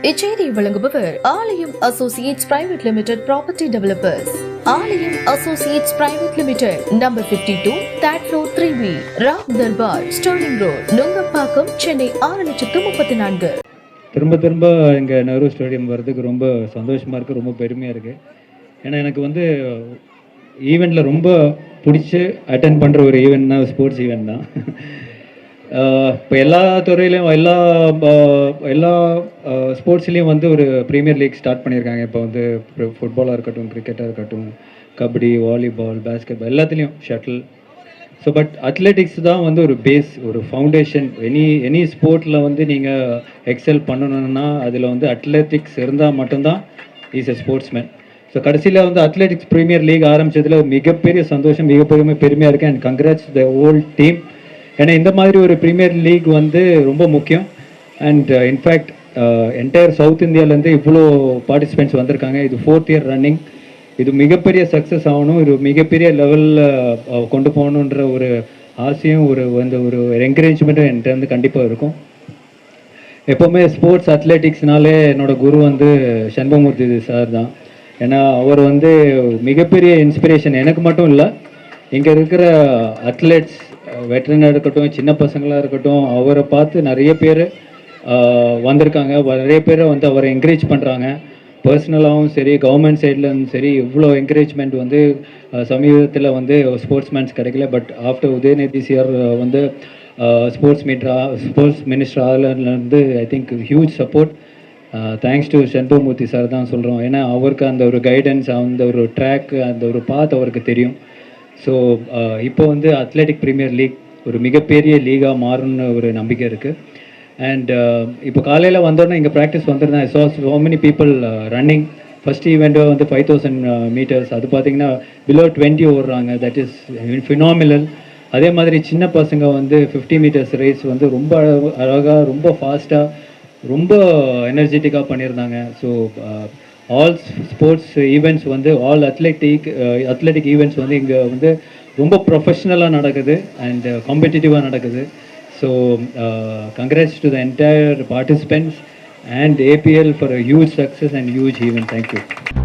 இச்செய்தியை வழங்குபவர் Alayam associates private limited property developers. Alayam associates private limited, number 52, third floor, 3B, Ram Darbar, Sterling road, Nungambakkam, Chennai 6,34,000. திரும்ப இங்கே Nehru stadium வர்றதுக்கு ரொம்ப சந்தோஷமாக இருக்குது, ரொம்ப பெருமையாக இருக்குது. ஏன்னா எனக்கு வந்து ஈவெண்ட்டில் ரொம்ப பிடிச்சி அட்டென்ட் பண்ணுற ஒரு ஈவெண்ட்னா ஸ்போர்ட்ஸ் ஈவெண்ட் தான். இப்போ எல்லா துறையிலையும் எல்லா ஸ்போர்ட்ஸ்லேயும் வந்து ஒரு ப்ரீமியர் லீக் ஸ்டார்ட் பண்ணியிருக்காங்க. இப்போ வந்து ஃபுட்பாலாக இருக்கட்டும், கிரிக்கெட்டாக இருக்கட்டும், கபடி, வாலிபால், பேஸ்கெட்பால், எல்லாத்துலேயும் ஷட்டில். ஸோ பட் அத்லெட்டிக்ஸ் தான் வந்து ஒரு பேஸ், ஒரு ஃபவுண்டேஷன். எனி ஸ்போர்ட்டில் வந்து நீங்கள் எக்ஸல் பண்ணணுன்னா அதில் வந்து அத்லெட்டிக்ஸ் இருந்தால் மட்டும்தான் இஸ் எ ஸ்போர்ட்ஸ்மேன். ஸோ கடைசியில் வந்து அத்லெட்டிக்ஸ் ப்ரீமியர் லீக் ஆரம்பித்ததில் மிகப்பெரிய சந்தோஷம், மிகப்பெரிய பெருமையாக இருக்குது. And congrats the whole team. ஏன்னா இந்த மாதிரி ஒரு ப்ரீமியர் லீக் வந்து ரொம்ப முக்கியம். அண்ட் இன்ஃபேக்ட் என்டையர் சவுத் இந்தியாவிலேருந்து இவ்வளோ பார்ட்டிசிபெண்ட்ஸ் வந்திருக்காங்க. இது 4th இயர் ரன்னிங். இது மிகப்பெரிய சக்ஸஸ் ஆகணும், ஒரு மிகப்பெரிய லெவலில் கொண்டு போகணுன்ற ஒரு ஆசையும் ஒரு என்கரேஜ்மெண்ட்டும் என்கிட்ட வந்து கண்டிப்பாக இருக்கும். எப்போவுமே ஸ்போர்ட்ஸ் அத்லெட்டிக்ஸ்னாலே என்னோட குரு வந்து சண்பகமூர்த்தி சார் தான். ஏன்னா அவர் வந்து மிகப்பெரிய இன்ஸ்பிரேஷன் எனக்கு மட்டும் இல்லை, இங்கே இருக்கிற அத்லெட்ஸ், வெட்டரனாக இருக்கட்டும், சின்ன பசங்களாக இருக்கட்டும், அவரை பார்த்து நிறைய பேர் வந்திருக்காங்க. நிறைய பேரை வந்து அவரை என்கரேஜ் பண்ணுறாங்க. பர்சனலாகவும் சரி, கவர்மெண்ட் சைட்லேருந்து சரி, இவ்வளோ என்கரேஜ்மெண்ட் வந்து சமீபத்தில் வந்து ஸ்போர்ட்ஸ்மேன்ஸ் கிடைக்கல. பட் ஆஃப்டர் உதயநிதி சார் வந்து ஸ்போர்ட்ஸ் மினிஸ்டர் ஆகலேருந்து I think huge support. Thanks to Shanbagamoorthy sir தான் சொல்கிறோம். ஏன்னா அவருக்கு அந்த ஒரு கைடன்ஸ், அந்த ஒரு ட்ராக், அந்த ஒரு பாத் அவருக்கு தெரியும். ஸோ இப்போ வந்து அத்லெட்டிக் ப்ரீமியர் லீக் ஒரு மிகப்பெரிய லீகாக மாறும்னு ஒரு நம்பிக்கை இருக்குது. அண்ட் இப்போ காலையில் வந்தோடனே இங்கே ப்ராக்டிஸ் வந்துருந்தேன். So many people running. First event வந்து 5,000 மீட்டர்ஸ். அது பார்த்திங்கன்னா பிலோ 20 ஓடுறாங்க. That is phenomenal. அதே மாதிரி சின்ன பசங்க வந்து 50 மீட்டர்ஸ் ரேஸ் வந்து ரொம்ப அழகாக, ரொம்ப ஃபாஸ்ட்டாக, ரொம்ப எனர்ஜெட்டிக்காக பண்ணியிருந்தாங்க. ஸோ ஆல் ஸ்போர்ட்ஸ் ஈவெண்ட்ஸ் வந்து ஆல் அத்லெட்டிக் ஈவெண்ட்ஸ் வந்து இங்கே வந்து ரொம்ப ப்ரொஃபஷ்னலாக நடக்குது அண்ட் காம்படிட்டிவாக நடக்குது. So congrats to the entire participants and APL for a huge success and huge event. Thank you.